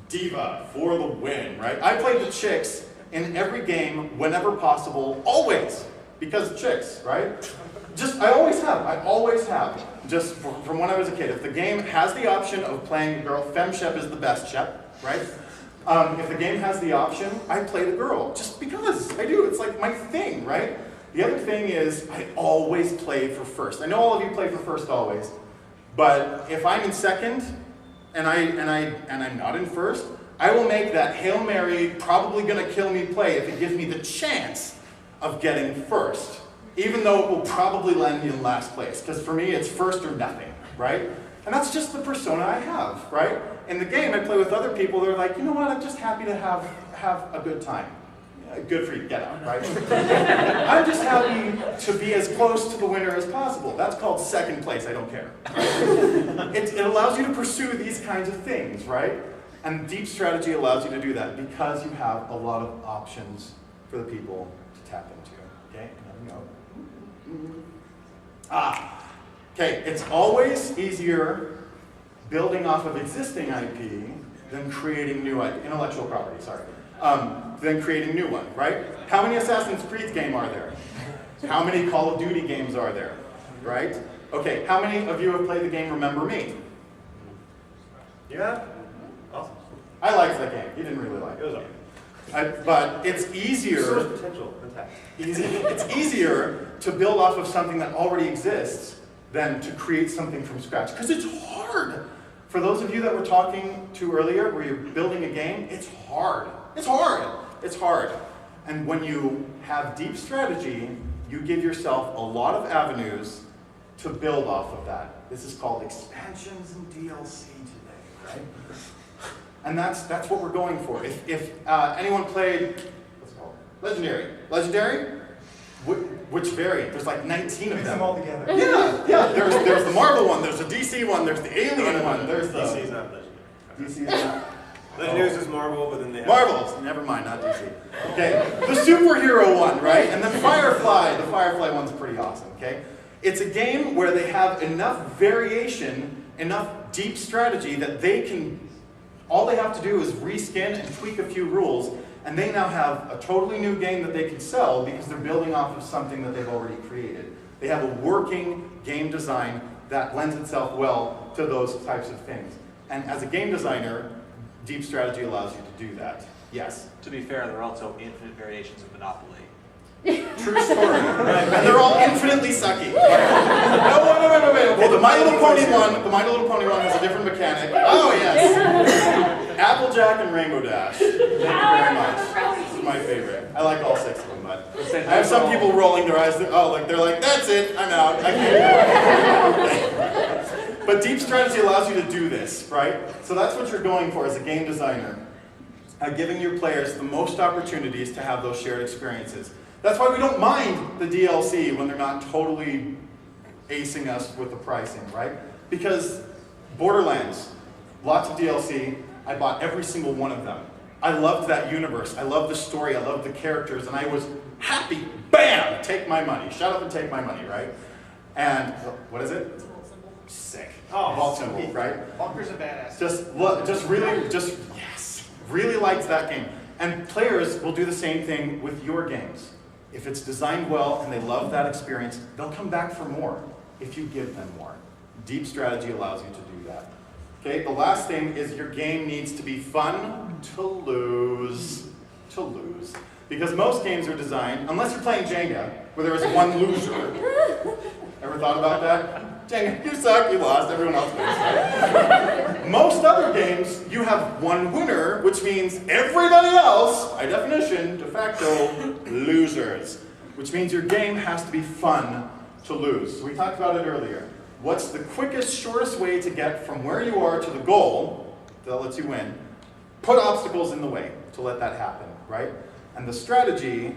Diva for the win, right? I play the chicks in every game whenever possible, always, because chicks, right? I always have. Just from when I was a kid. If the game has the option of playing a girl, FemShep is the best Shep, right? If the game has the option, I play the girl, just because I do. It's like my thing, right? The other thing is I always play for first. I know all of you play for first always, but if I'm in second and I'm not in first, I will make that Hail Mary, probably gonna kill me play if it gives me the chance of getting first, even though it will probably land me in last place, because for me it's first or nothing, right? And that's just the persona I have, right? In the game, I play with other people that are like, you know what, I'm just happy to have a good time. Yeah, good for you, get out, right? I'm just happy to be as close to the winner as possible. That's called second place, I don't care. It allows you to pursue these kinds of things, right? And deep strategy allows you to do that because you have a lot of options for the people to tap into, okay? Okay, it's always easier building off of existing IP than creating new IP, intellectual property, sorry, than creating new one, right? How many Assassin's Creed games are there? How many Call of Duty games are there, right? Okay, how many of you have played the game Remember Me? Yeah? Awesome. I liked that game. You didn't really like it. It was okay. But it's easier. So much potential intact. It's easier to build off of something that already exists than to create something from scratch. Because it's hard. For those of you that were talking to earlier, where you're building a game, it's hard. It's hard. It's hard. And when you have deep strategy, you give yourself a lot of avenues to build off of that. This is called expansions and DLC today, right? And that's what we're going for. If anyone played, what's it called? Legendary? Which variant? There's like 19 of them. Mix them all together. Yeah. There's the Marvel one, there's the DC one, there's the Alien one, there's the... DC's not Legendary. DC's not... Legendary's just Marvel, but then they have... Marvel, never mind, not DC. Okay, the superhero one, right? And then Firefly. The Firefly one's pretty awesome, okay? It's a game where they have enough variation, enough deep strategy that they can... All they have to do is reskin and tweak a few rules, and they now have a totally new game that they can sell because they're building off of something that they've already created. They have a working game design that lends itself well to those types of things. And as a game designer, deep strategy allows you to do that. Yes? To be fair, there are also infinite variations of Monopoly. True story. And they're all infinitely sucky. No, wait. Okay, the My Little Pony one has a different mechanic. Oh, yes. Applejack and Rainbow Dash. Thank you very much. This is my favorite. I like all 6 of them, but I have some people rolling their eyes. They're like, that's it, I'm out. I can't. But deep strategy allows you to do this, right? So that's what you're going for as a game designer. Giving your players the most opportunities to have those shared experiences. That's why we don't mind the DLC when they're not totally acing us with the pricing, right? Because Borderlands, lots of DLC, I bought every single one of them. I loved that universe, I loved the story, I loved the characters, and I was happy, bam, take my money. Shut up and take my money, right? And, what is it? Sick. Oh, Vault symbol, right? Bunker's a badass. Really liked that game. And players will do the same thing with your games. If it's designed well and they love that experience, they'll come back for more if you give them more. Deep strategy allows you to do that. Okay, the last thing is your game needs to be fun to lose. Because most games are designed, unless you're playing Jenga, where there is one loser. Ever thought about that? Jenga, you suck, you lost, everyone else wins. Right? Most other games, you have one winner, which means everybody else, by definition, de facto, losers. Which means your game has to be fun to lose. So we talked about it earlier. What's the quickest, shortest way to get from where you are to the goal that lets you win? Put obstacles in the way to let that happen, right? And the strategy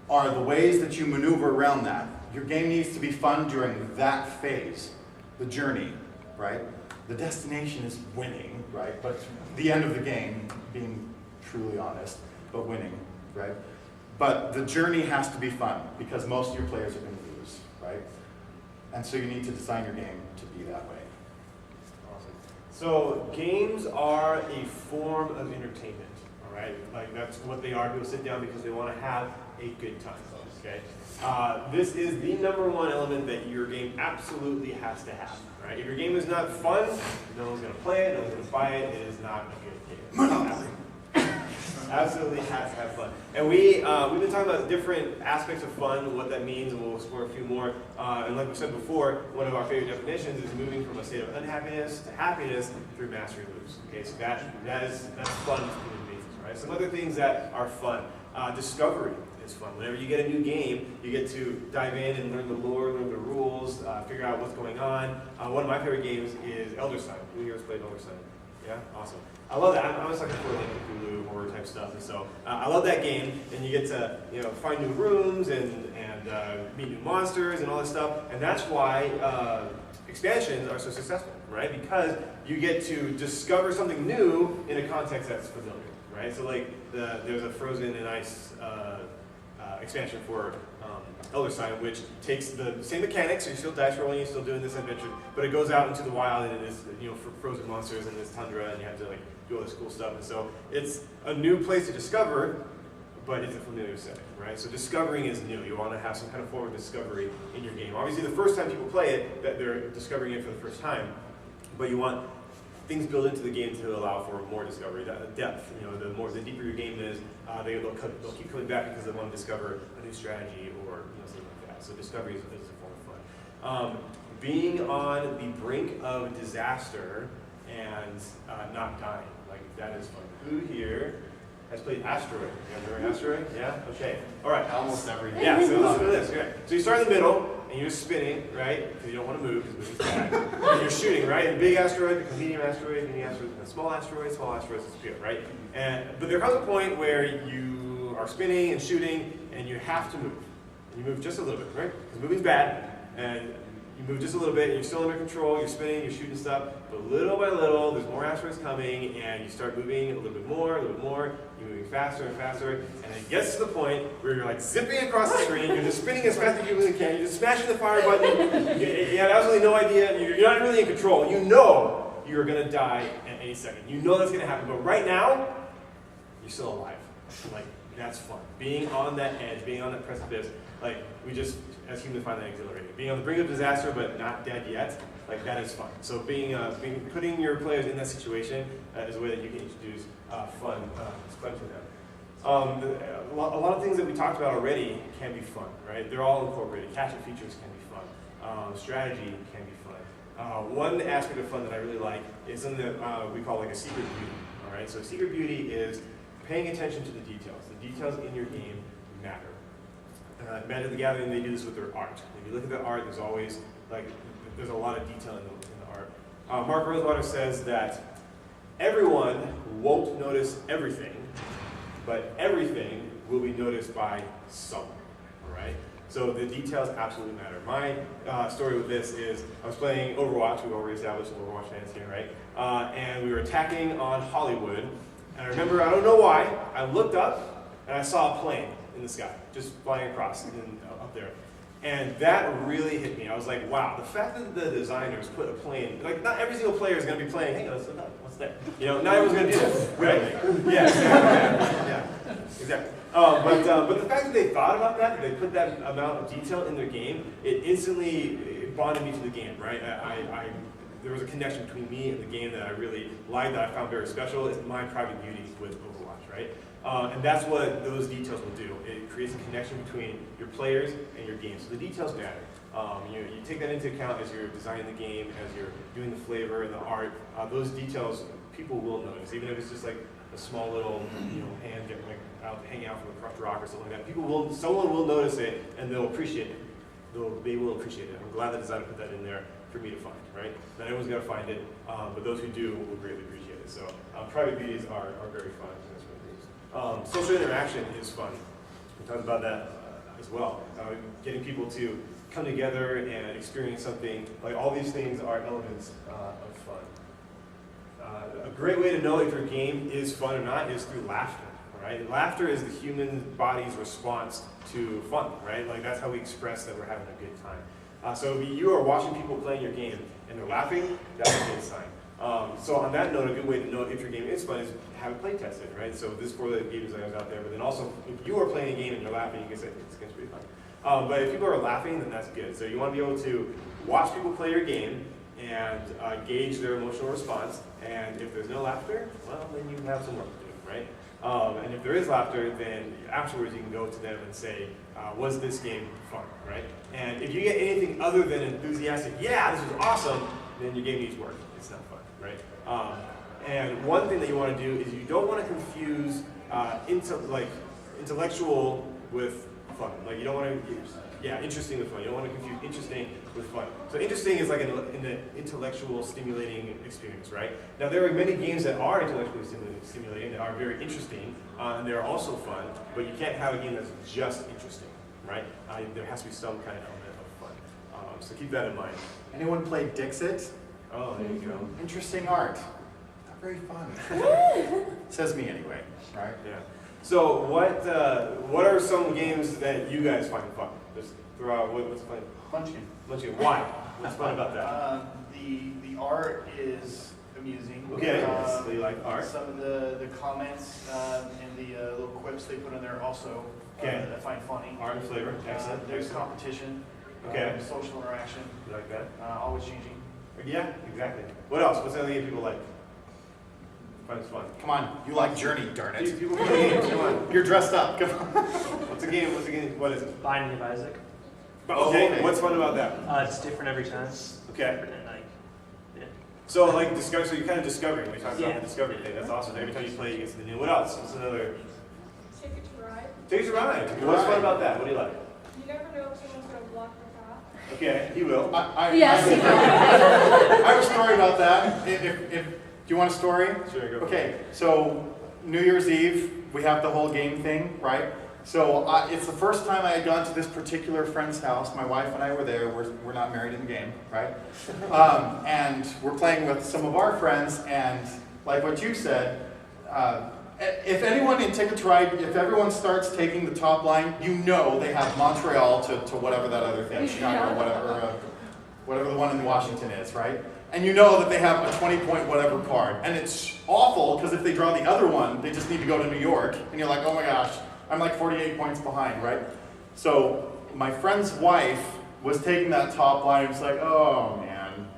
are the ways that you maneuver around that. Your game needs to be fun during that phase, the journey, right? The destination is winning, right? But the end of the game, being truly honest, but winning, right? But the journey has to be fun because most of your players are going to lose, right? And so you need to design your game to be that way. Awesome. So games are a form of entertainment, all right? Like that's what they are. People sit down because they want to have a good time, okay? This is the #1 element that your game absolutely has to have, right? If your game is not fun, no one's going to play it, no one's going to buy it, it is not a good game. Monopoly. Absolutely has to have fun. And we've been talking about different aspects of fun, what that means, and we'll explore a few more. And like we said before, one of our favorite definitions is moving from a state of unhappiness to happiness through mastery loops. Okay, so that's fun to human beings, right? Some other things that are fun. Discovery is fun. Whenever you get a new game, you get to dive in and learn the lore, learn the rules, figure out what's going on. One of my favorite games is Elder Sign. Who here has played Elder Sign? Yeah, awesome. I love that. I'm a sucker for like Cthulhu horror type stuff, and so I love that game. And you get to find new rooms and meet new monsters and all this stuff. And that's why expansions are so successful, right? Because you get to discover something new in a context that's familiar, right? So like there's a Frozen and Ice expansion for Elder Sign, which takes the same mechanics, so you're still dice rolling, you're still doing this adventure, but it goes out into the wild and it is for frozen monsters and this tundra, and you have to like do all this cool stuff. And so it's a new place to discover, but it's a familiar setting, right? So discovering is new. You want to have some kind of form of discovery in your game. Obviously, the first time people play it, that they're discovering it for the first time, but you want things built into the game to allow for more discovery, depth. The deeper your game is, they'll keep coming back because they want to discover a new strategy or something like that. So discovery is a form of fun. Being on the brink of disaster and not dying, like that is fun. Who here has played Asteroid? You guys remember Asteroid? Yeah? Okay. All right. Almost every game. Yeah, so listen to this. Okay. So you start in the middle, and you're spinning, right? Because you don't want to move, because moving's bad. And you're shooting, right? And big asteroid becomes medium asteroid, and small asteroids disappear, right? But there comes a point where you are spinning and shooting, and you have to move. And you move just a little bit, right? Because moving's bad, and you move just a little bit, and you're still under control, you're spinning, you're shooting stuff, but little by little, there's more asteroids coming, and you start moving a little bit more, you're moving faster and faster, and it gets to the point where you're like zipping across the screen, you're just spinning as fast as you really can, you're just smashing the fire button, you have absolutely no idea, you're not really in control, you know you're going to die at any second, you know that's going to happen, but right now, you're still alive. Like, that's fun. Being on that edge, being on that precipice, like, we just, as humans, find that exhilarating. Being on the brink of disaster, but not dead yet, like, that is fun. So putting your players in that situation is a way that you can introduce fun to them. A lot of things that we talked about already can be fun, right? They're all incorporated. Catch-up features can be fun. Strategy can be fun. One aspect of fun that I really like is something that we call like a secret view. All right, so secret beauty is paying attention to the details. The details in your game matter. Magic the Gathering, they do this with their art. If you look at the art, there's always there's a lot of detail in the art. Mark Rosewater says that everyone won't notice everything, but everything will be noticed by someone. All right. So the details absolutely matter. My story with this is I was playing Overwatch. We've already established some Overwatch fans here, right? And we were attacking on Hollywood. And I remember, I don't know why, I looked up and I saw a plane in the sky, just flying across and up there. And that really hit me. I was like, wow, the fact that the designers put a plane, like not every single player is going to be playing, hey, what's that? You know, not everyone's going to do that, right? Yeah, exactly. Yeah, exactly. But the fact that they thought about that they put that amount of detail in their game, it instantly bonded me to the game, right? There was a connection between me and the game that I really liked, that I found very special. It's my private beauty with Overwatch, right? And that's what those details will do. It creates a connection between your players and your game. So the details matter. You take that into account as you're designing the game, as you're doing the flavor and the art. Those details people will notice, even if it's just like a small little, hand hanging out from a crushed rock or something like that. Someone will notice it and they'll appreciate it. They will appreciate it. I'm glad the designer put that in there for me to find, right? Not everyone's gonna find it, but those who do will greatly appreciate it. So private beauties are very fun. Social interaction is fun. We talked about that as well. Getting people to come together and experience something, like all these things are elements of fun. A great way to know if your game is fun or not is through laughter. Right? Laughter is the human body's response to fun, right? Like that's how we express that we're having a good time. So if you are watching people playing your game and they're laughing, that's a good sign. So on that note, a good way to know if your game is fun is have it play tested, right? So this is for the game designers out there, but then also if you are playing a game and you're laughing, you can say it's going to be fun. But if people are laughing, then that's good. So you want to be able to watch people play your game and gauge their emotional response. And if there's no laughter, well, then you have some work to do, right? And if there is laughter, then afterwards you can go to them and say, was this game fun, right? And if you get anything other than enthusiastic, yeah, this was awesome, then your game needs work. It's not fun, right? And one thing that you want to do is you don't want to confuse intellectual with fun. Like you don't want to, interesting with fun. You don't want to confuse interesting with fun. So interesting is like an intellectual stimulating experience, right? Now there are many games that are intellectually stimulating, that are very interesting, and they're also fun, but you can't have a game that's just interesting, right? There has to be some kind of element of fun. So keep that in mind. Anyone play Dixit? Oh, there you go. Interesting art. Not very fun. Says me anyway, right? Yeah. So what are some games that you guys find fun? Just throw out what's fun. Munchkin. Why? What's fun about that? The art is amusing. Okay. So you like art? Some of the comments and the little quips they put in there also I find funny. Art and flavor. Excellent. There's competition. Okay. Social interaction. You like that? Always changing. Yeah, exactly. What else? What's the other game people like? Finds fun. Come on, you like Journey, darn it. People play games. Come on. You're dressed up. Come on. What's a game? What is it? Binding of Isaac. Okay. What's fun about that? It's different every time. Okay. Different and So like so you're kind of discovering. We talked about the discovery thing. That's awesome. Every time you play, you get something new. What else? What's another? Ticket to Ride. Ticket to Ride. What's fun about that? What do you like? You never know if someone's going to block the path. Okay, he will. Yes. I have a story about that. Do you want a story? Sure, go. Okay, so New Year's Eve, we have the whole game thing, right? So it's the first time I had gone to this particular friend's house. My wife and I were there. We're not married in the game, right? And we're playing with some of our friends, and like what you said, if anyone in Ticket to Ride, if everyone starts taking the top line, you know they have Montreal to whatever that other thing, Chicago, whatever the one in Washington is, right? And you know that they have a 20-point whatever card. And it's awful, because if they draw the other one, they just need to go to New York. And you're like, oh my gosh, I'm like 48 points behind, right? So my friend's wife was taking that top line and was like, oh man,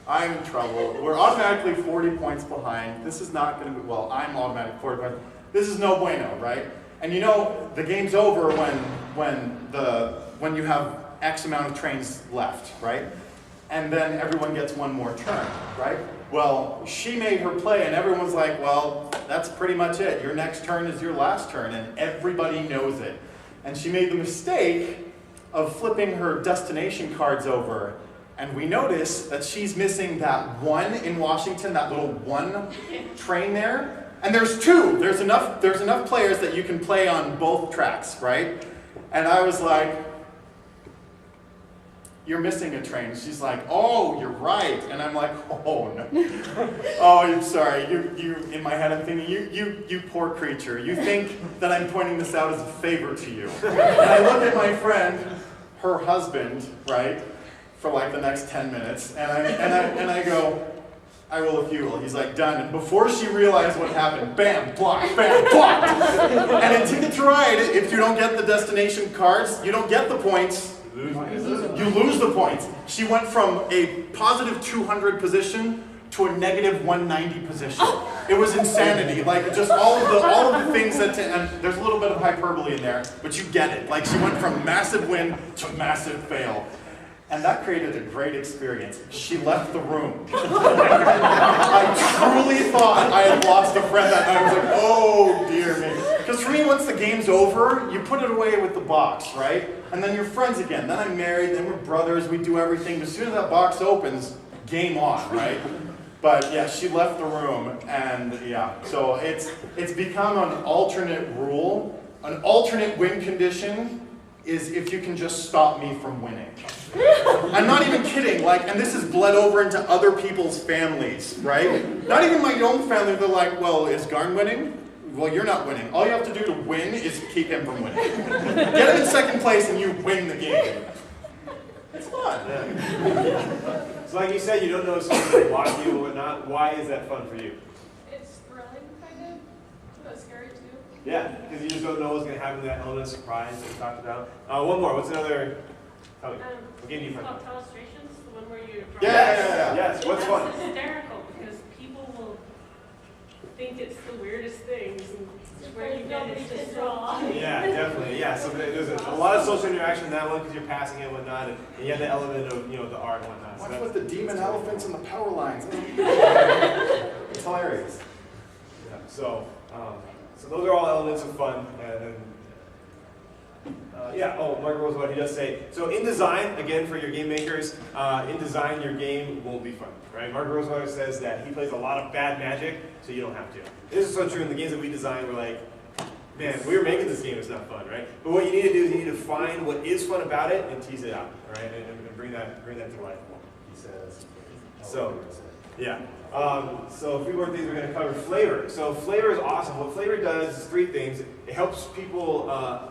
I'm in trouble. We're automatically 40 points behind. This is not going to be, well, I'm automatically 40 points. This is no bueno, right? And you know, the game's over when you have X amount of trains left, right? and then everyone gets one more turn, right? Well, she made her play, and everyone's like, well, that's pretty much it. Your next turn is your last turn, and everybody knows it. And she made the mistake of flipping her destination cards over, and we notice that she's missing that one in Washington, that little one train there. And there's two. There's enough players that you can play on both tracks, right? And I was like, you're missing a train. She's like, oh, you're right. And I'm like, oh, no. Oh, I'm sorry. You, in my head, I'm thinking, you poor creature. You think that I'm pointing this out as a favor to you. And I look at my friend, her husband, right, for like the next 10 minutes. And I go, I will if you will. He's like, done. And before she realized what happened, bam, block, bam, block. And in Ticket to Ride, if you don't get the destination cards, you don't get the points. You lose the points. She went from a positive 200 position to a negative 190 position. It was insanity. Like just all of the things that, and there's a little bit of hyperbole in there, but you get it. Like she went from massive win to massive fail. And that created a great experience. She left the room. I truly thought I had lost a friend that night. I was like, oh dear me. Because for me, once the game's over, you put it away with the box, right? And then you're friends again. Then I'm married, then we're brothers, we do everything. But as soon as that box opens, game on, right? But yeah, she left the room, and yeah. So it's become an alternate rule. An alternate win condition is if you can just stop me from winning. I'm not even kidding, like, and this has bled over into other people's families, right? Not even my own family, they're like, well, is Garn winning? Well, you're not winning. All you have to do to win is keep him from winning. Get him in second place and you win the game. It's fun. Yeah. So like you said, you don't know if someone's going to block you or whatnot. Why is that fun for you? It's thrilling, kind of, but scary too. Yeah, because you just don't know what's going to happen, that element of surprise that we talked about. One more. What's another? What game do you find? Illustrations, the one where you draw. Yeah. Yes. What's fun? It's hysterical because people will think it's the weirdest things, and where you get it to draw. Yeah, definitely. Yeah. So there's a lot of social interaction in that one because you're passing it and whatnot, and you have the element of the art and whatnot. What's with the demon elephants and the power lines? It's hilarious. Yeah. So those are all elements of fun. Mark Rosewater, he does say, so in design, again, for your game makers, in design, your game won't be fun, right? Mark Rosewater says that he plays a lot of bad magic, so you don't have to. This is so true in the games that we design, we're like, man, we were making this game, it's not fun, right? But what you need to do is you need to find what is fun about it and tease it out, right? And bring that to life. He says. So, yeah. So 3 more things we're going to cover. Flavor. So flavor is awesome. What flavor does is 3 things. It helps people,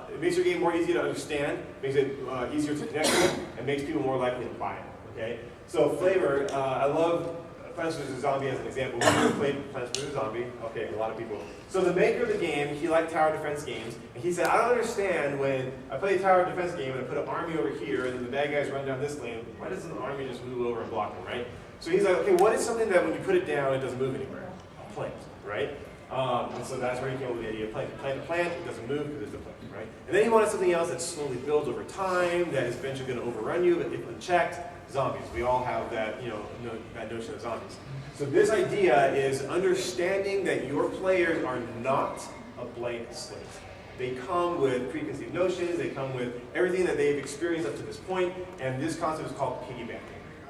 it makes your game more easy to understand, makes it easier to connect with, and makes people more likely to buy it. Okay? So flavor, I love Plants vs. Zombie as an example. We never played Plants vs. Zombie. Okay, a lot of people. So the maker of the game, he liked tower defense games, and he said, I don't understand when I play a tower defense game and I put an army over here, and then the bad guys run down this lane, why doesn't the army just move over and block them, right? So he's like, okay, what is something that when you put it down, it doesn't move anywhere? A plant, right? And so that's where he came up with the idea of plant. You plant a plant, it doesn't move because it's a plant, right? And then he wanted something else that slowly builds over time, that is eventually going to overrun you, if unchecked. Zombies. We all have that, that notion of zombies. So this idea is understanding that your players are not a blank slate. They come with preconceived notions, they come with everything that they've experienced up to this point, and this concept is called piggybacking.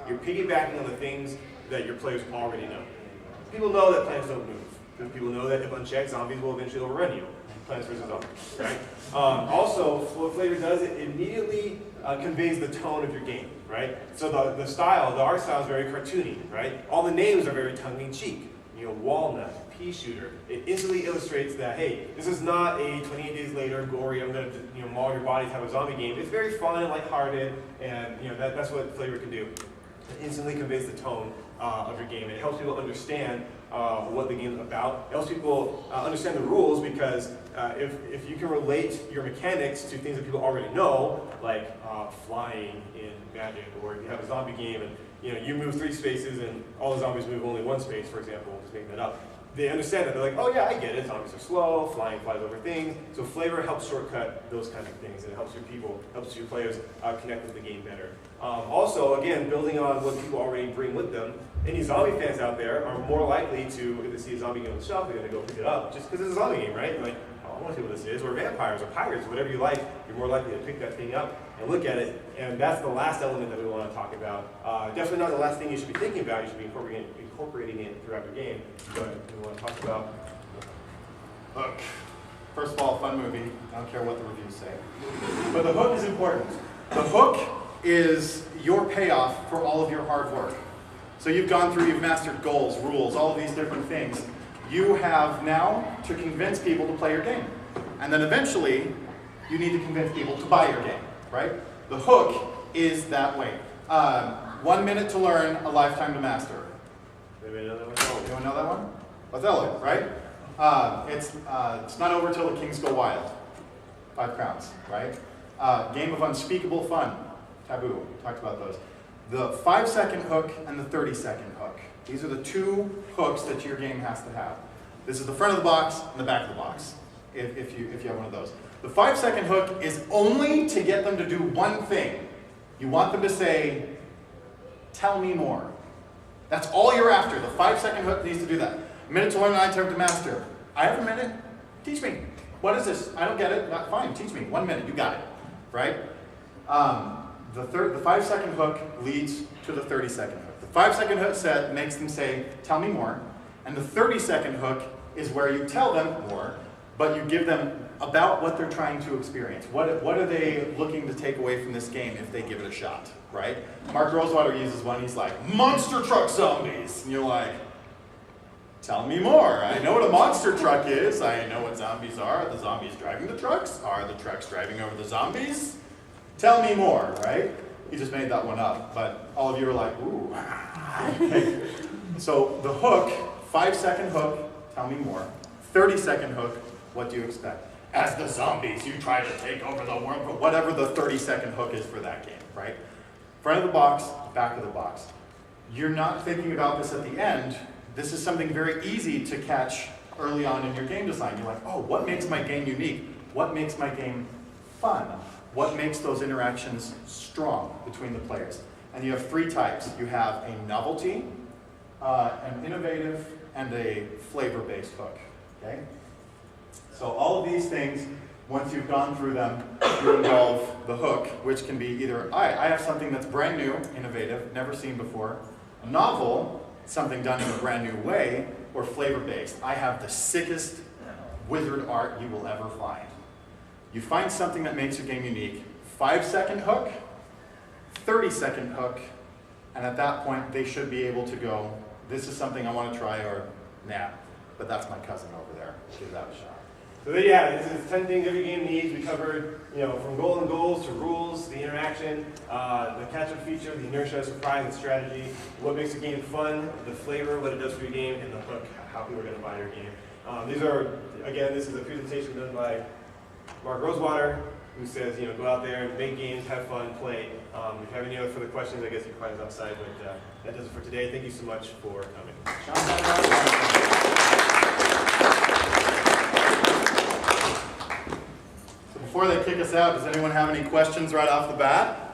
You're piggybacking on the things that your players already know. People know that plants don't move. People know that if unchecked, zombies will eventually overrun you. Plants versus zombies, right? Also, what flavor does, it immediately conveys the tone of your game, right? So the art style is very cartoony, right? All the names are very tongue-in-cheek. Walnut, pea shooter. It instantly illustrates that, hey, this is not a 28 Days Later, gory, I'm going to maul your body type of zombie game. It's very fun and lighthearted, and that's what flavor can do. It instantly conveys the tone of your game. It helps people understand what the game is about. It helps people understand the rules because if you can relate your mechanics to things that people already know, like flying in Magic, or if you have a zombie game and you move 3 spaces and all the zombies move only 1 space, for example, just making that up. they understand that. They're like, oh yeah, I get it. Zombies are slow, flying flies over things. So flavor helps shortcut those kind of things, and it helps your people, helps your players connect with the game better. Also, again, building on what people already bring with them, any zombie fans out there are more likely to, if they see a zombie game on the shelf, they're going to go pick it up just because it's a zombie game, right? Like, oh, I want to see what this is. Or vampires or pirates, whatever you like, you're more likely to pick that thing up and look at it. And that's the last element that we want to talk about. Definitely not the last thing you should be thinking about. You should be incorporating it throughout your game. But we want to talk about Hook. First of all, fun movie. I don't care what the reviews say. But the hook is important. The hook is your payoff for all of your hard work. So you've gone through, you've mastered goals, rules, all of these different things. You have now to convince people to play your game. And then eventually, you need to convince people to buy your game, right? The hook is that way. 1 minute to learn, a lifetime to master. Anybody know that one? Anyone know that one? Othello, right? It's not over till the kings go wild. 5 crowns, right? Game of unspeakable fun. Taboo. Talked about those. The 5-second hook and the 30-second hook. These are the 2 hooks that your game has to have. This is the front of the box and the back of the box, if you have one of those. The 5-second hook is only to get them to do one thing. You want them to say, tell me more. That's all you're after. The 5-second hook needs to do that. A minute to learn, 9 time to master. I have a minute. Teach me. What is this? I don't get it. Fine, teach me. 1 minute. You got it. Right? The 5-second hook leads to the 30-second hook. The 5-second hook makes them say, tell me more. And the 30-second hook is where you tell them more, but you give them about what they're trying to experience. What are they looking to take away from this game if they give it a shot, right? Mark Rosewater uses one. He's like, monster truck zombies. And you're like, tell me more. I know what a monster truck is. I know what zombies are. Are the zombies driving the trucks? Are the trucks driving over the zombies? Tell me more, right? He just made that one up, but all of you are like, ooh. Okay. So the hook, 5-second hook, tell me more. 30-second hook, what do you expect? As the zombies, you try to take over the world, but whatever the 30-second hook is for that game, right? Front of the box, back of the box. You're not thinking about this at the end. This is something very easy to catch early on in your game design. You're like, oh, what makes my game unique? What makes my game fun? What makes those interactions strong between the players? And you have 3 types. You have a novelty, an innovative, and a flavor-based hook, okay? So all of these things, once you've gone through them, you involve the hook, which can be either, I have something that's brand new, innovative, never seen before, a novel, something done in a brand new way, or flavor-based. I have the sickest wizard art you will ever find. You find something that makes your game unique, 5-second hook, 30-second hook, and at that point, they should be able to go, this is something I want to try, or nah, but that's my cousin over there. Give that a shot. So there you have it. This is 10 things every game needs. We covered, from golden goals to rules, the interaction, the catch-up feature, the inertia, surprise, and strategy, what makes a game fun, the flavor, what it does for your game, and the hook, how people are going to buy your game. This is a presentation done by Mark Rosewater, who says, go out there, make games, have fun, play. If you have any other further questions, I guess you can find us outside, but that does it for today. Thank you so much for coming. So before they kick us out, does anyone have any questions right off the bat?